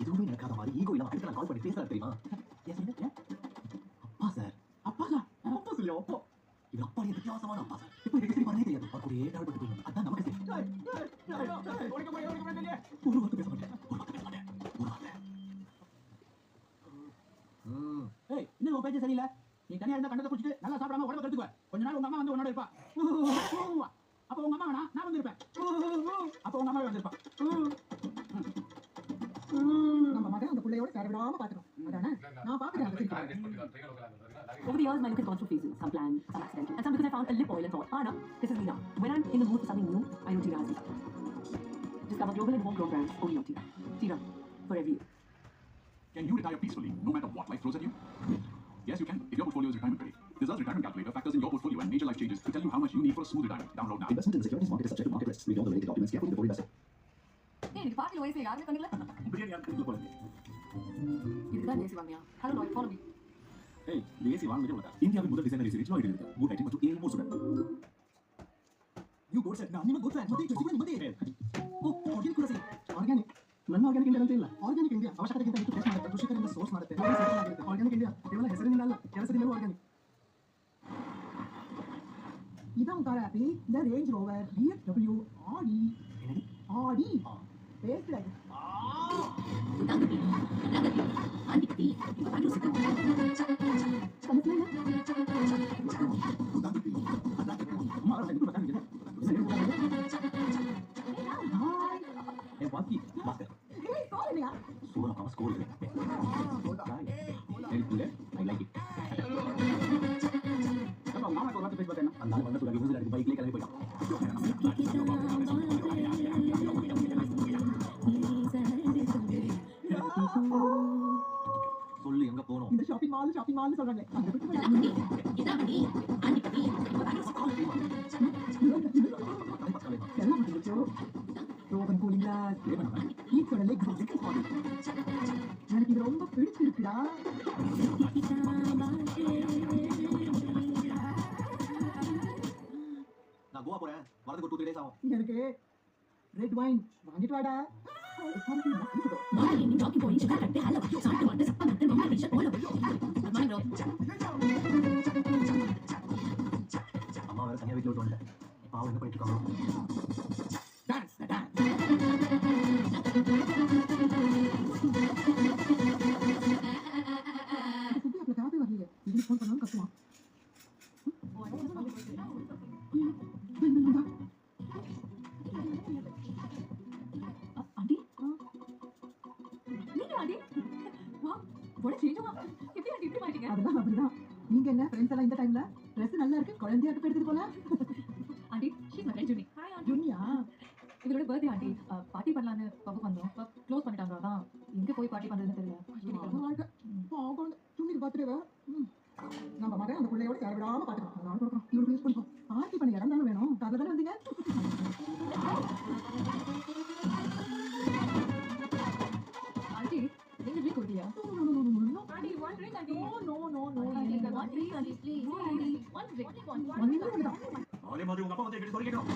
எதுவுமே நடக்காத மாதிரி ஈகோ இல்லாம அடுத்த கால் பண்ணி பேசுறாரு தெரியுமா? ஏன் சொல்லுங்க? அப்பா சார். அப்பாங்க. அப்பா சொல்லியா? அப்பா. இவர் அப்பா வித்தியாசமான அப்பா சார். இப்போ எனக்கு சரி வரவே தெரியாது. அப்பா கூடயே ட்ராவல் பண்ணிட்டு போய் அதான் நமக்கு சரி. ஓடிக்க போய் ஒரு வார்த்தை பேச மாட்டேன். ஒரு வார்த்தை பேச மாட்டேன். ஒரு வார்த்தை. ஏய், இன்னும் உன் பேச்சு சரியில்லை. நீ தனியா இருந்தா கண்டத்தை குடிச்சிட்டு நல்லா சாப்பிடாம உடம்பு கெடுத்துக்குவ. கொஞ்ச நாள் உங்க அம்மா வந்து உன்னோட இருப்பா. அப்ப உங்க அம்மா வேணா நான் வந்து இருப்பேன். அப்ப உங்க அம்மா வந்து இருப்பா. நம்ம மகன் அந்த பிள்ளையோட கரவிடாம பாத்துக்கணும். அதானே நான் பாத்துக்கிறேன். Over the years, my look has gone through phases, some planned, some accidental, and some because I found a lip oil and thought, no, this is me now. When I'm in the mood for something new, I know Tira has me. Discover global and homegrown brands only on Tira. Tira, for every year. Can you retire peacefully, no matter what life throws at you? Yes, you can, if your portfolio is retirement ready. Results Retirement Calculator factors in your portfolio and major life changes to tell you how much you need for a smooth retirement. Download now. Investment in the securities market is subject to market risks. Read all the related documents carefully before investing. Hey, எனக்கு party வயசு யாருமே பண்ணல. பிரியாணி யாருக்கு போல? இதுதான் AC வாங்கியா? Hello, Lloyd, follow me. ஏய், இந்த AC வாங்குனதே உனக்கு. இந்தியாவின் முதல் டிசைனர் ஏசி லாய்ட் இருக்கு. குட் ரைட்டிங் மற்றும் ஏ மோர் சுடன். You go set. ನಾನು ನಿಮ್ಮ good friend. ಮತ್ತೆ ಸಿಗ್ತೀನಿ ಮತ್ತೆ. ಓ, ಆರ್ಗ್ಯಾನಿಕ್ ಕೂಡ ಆರ್ಗ್ಯಾನಿಕ್ ನನ್ನ ಆರ್ಗ್ಯಾನಿಕ್ ಇಂಡಿಯಾ ಅಂತ ಇಲ್ಲ. ಆರ್ಗ್ಯಾನಿಕ್ ಇಂಡಿಯಾ ಅವಶ್ಯಕತೆಗಿಂತ ಹೆಚ್ಚು ಟೆಸ್ಟ್ ಮಾಡುತ್ತೆ, ಕೃಷಿಕರಿಂದ ಸೋರ್ಸ್ ಮಾಡುತ್ತೆ. ಆರ್ಗ್ಯಾನಿಕ್ ಇಂಡಿಯಾ ಕೇವಲ ಹೆಸರಿನಿಂದ ಅಲ್ಲ, ಕೆಲಸದಿಂದಲೂ ಆರ್ಗ್ಯಾನಿಕ್. ಇದಾವ ಕಾರ್ ಆಪಿ the Range Rover BMW Audi base drive ஏ வாக்கி மாஸ்டர். ஹே காலியா சூப்பரா காம ஸ்கோர் இல்லை. Very I like it. அப்ப மாமா ஒரு வார்த்தை பேசி பார்த்தேன். அந்த ஆள் வந்து துறவி வந்து அதுக்கு பைக்லயே கிளம்பி போயிட்டான். சொல்லு எங்க போறோம்? இந்த ஷாப்பிங் மால் சொல்றாங்க. அங்க போய் எல்லாம் முடிஞ்சோ. ரோபன் கூலிங் கிளாஸ் ஈக்கோட லெக் எனக்கு இது ரொம்ப பிடிச்சிருக்குடா. நான் கோவா போறேன். வரதுக்கு 2-3 days ஆகும். எனக்கு ரெட் வைன் வாங்கிட்டு வாடா. அம்மா வேற தனியா வீட்டுல விட்டு வந்துட்டேன். பாவம் என்ன பண்ணிட்டு இருக்காங்க? Dance dance. சுத்தி அப்பல காப்பி வரலையே. இது ஃபோன் பண்ணாலும் கத்துவான். ஆண்டி நீங்க ஆண்டி வா போட சேஞ்ச் வா எப்படி ஆண்டி இப்படி மாட்டீங்க? அதெல்லாம் அப்படிதான். நீங்க என்ன ஃப்ரெண்ட்ஸ் எல்லாம் இந்த டைம்ல ட்ரெஸ் நல்லா இருக்கு, குழந்தையா இருக்கு எடுத்துட்டு போல. Aunty she's my friend Juni. Hi aunty. ஜூனியா இவரோட பர்த்டே ஆண்டி. பார்ட்டி பண்ணலாம்னு பப்புக்கு வந்தோம். க்ளோஸ் பண்ணிட்டாங்க. அதான் எங்க போய் பார்ட்டி பண்றதுன்னு தெரியல. ஜூனிக்கு பர்த்டேவா? நம்ம மகன் அந்த பிள்ளையோட கரவிடாம பாத்துக்கணும். நான் கொடுக்குறோம். இவருக்கு யூஸ் பண்ணிக்கோ. பார்ட்டி பண்ண இடம் தானே வேணும். அதில் தானே வந்தீங்க. ஆண்டி நீங்க ட்ரிங்க் குடிக்கலையா? Aunty one drink aunty. No one drink aunty please. One drink one minute தான். அதே மாதிரி உங்க அப்பா வந்து என்கிட்ட சொல்லி கேட்கணும்.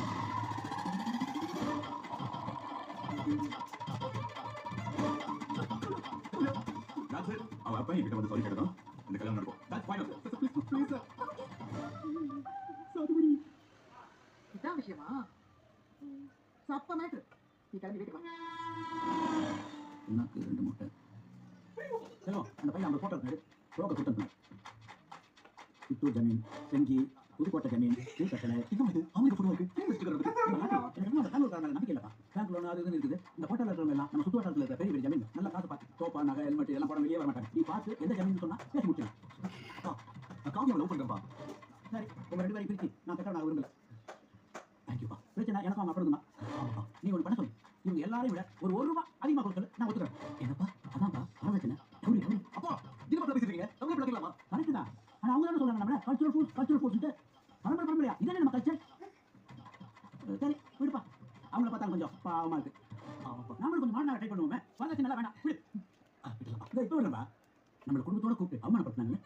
That's it. அவன் அப்பா என்கிட்ட வந்து சொல்லி கேட்கணும். இந்த கல்யாணம் நடக்கும். That's fine. Please sir. சாதுபடி இதான் விஷயமா? சப்ப மேட்ரு. நீ கிளம்பி வீட்டுக்கு வா. உனக்கு 2 முட்டை. செல்வம், அந்த பையன் அந்த போட்டோ இருக்கு. ப்ரோக்கர் கொடுத்தேன். சித்தூர் ஜமீன், செங்கி, புதுக்கோட்டை ஜமீன், கட்டளை. இன்னும் இது அவங்களுக்கு ஃபோட்டோ இருக்கு. எனக்கு அந்த பேங்க்ல நம்பிக்கை இல்லப்பா. பேங்க் லோன் அது இதுன்னு இருக்குது. இந்த போட்டோல இருக்கிறவங்க எல்லாம் நம்ம சுற்றுவட்டாரத்தில் இருக்கிற பெரிய பெரிய ஜமீன் நல்லா பார்த்து பார்த்து சோப்பா நகை ஹெல்மெட் எல்லாம் போட வெளியே வர மாட்டாங்க. நீ பார்த்து எந்த ஜமீன் சொன்னா பேசி முடிச்சிடலாம். காவியம் லவ் பண்றேன்ப்பா. சரி, உங்க 2 பேரும் பிரிச்சு நான் கட்ட நான் விரும்பல. தேங்க்யூப்பா. பிரச்சனை எனக்கு அவங்க அப்புறம் தான். ஆமாப்பா, நீ ஒன்று பண்ண சொல்லு. இவங்க எல்லாரையும் விட ஒரு ரூபா அதிகமாக கொடுக்கல நான் ஒத்துக்கிறேன். என்னப்பா அதான்ப்பா வரதட்சணை. அப்போ இது மட்டும் பேசிருக்கீங்க. அவங்க எப்படி கேட்கலாமா? கரெக்ட் தான். ஆனால் அவங்க தானே சொல்றாங்க நம்ம கல்ச்சுரல் ஃபுட்ஸ் பரம்பரையா இதானே நம்ம கல்ச்சர். சரி விடுப்பா. அவங்கள பார்த்தா கொஞ்சம் பாவமா இருக்கு. ஆமாப்பா, நம்மளும் கொஞ்சம் மாடனாக ட்ரை பண்ணுவோமே. வரதட்சணை எல்லாம் வேண்டாம் விடு. இதை இப்போ விடுறப்பா. நம்மளை குடும்பத்தோட கூப்பிட்டு அவமானப்படுத்தினாங்கல்ல.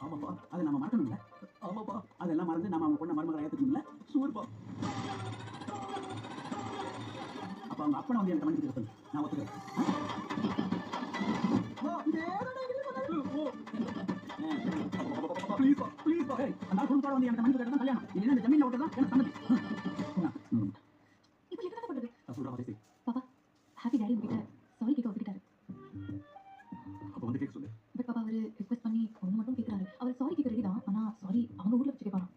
ஆமாப்பா, அதை நம்ம மறக்கணும்ல. ஆமாப்பா, அதெல்லாம் மறந்து நம்ம அவங்க பொண்ணை மருமகளை ஏற்றுக்கணும்ல. சூப்பர்ப்பா. அப்போ அவங்க அப்பனை வந்து எனக்கு மன்னிச்சு சொல்லு. நான் ஒத்துக்கிறேன். ப்ளீஸ் பா ப்ளீஸ் பா ஏய் அந்த குடும்பத்தோட வந்து எனக்கு மன்னிப்பு கேட்டா கல்யாணம் இல்ல இந்த ஜமீன்ல ஓட்டறதா எனக்கு சம்மதி இப்போ என்ன பண்றது நான் சொல்கிறேன் அதை செய். பாப்பா ஹாப்பி டாடி உங்ககிட்ட சாரி கேட்க ஒத்துக்கிட்டாரு அப்போ வந்து கேட்க சொல்லு. பட் பாப்பா அவரு ரிக்வெஸ்ட் பண்ணி ஒன்று மட்டும் கேட்குறாரு அவர் சாரி கேட்க ரெடி தான் ஆனால் சாரி அவங்க ஊரில் வச்சு கேட்பாங்க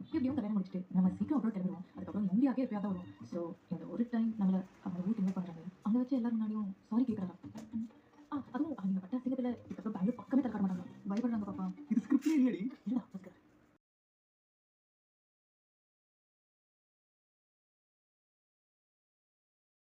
எப்படியும் கல்யாணம் முடிச்சுட்டு நம்ம சீக்கிரம் அப்புறம் கிளம்பிடுவோம் அதுக்கப்புறம் இந்தியாவுக்கே எப்படியா தான் வரும் ஸோ இந்த ஒரு டைம் நம்மளை அவங்க ஊருக்கு இன்வைட் பண்ணுறாங்க அங்கே வச்சு எல்லாரும் முன்னாடியும் சாரி கேட்குறாங்க அதுவும் அவங்க பட்ட சிங்கத்தில் இதுக்கப்புறம் பெங்களூர் பக்கமே தர மாட்டாங்க பயப்படுறாங்க பாப்பா இது ஸ்கிரிப்ட்லேயே இல்லையடி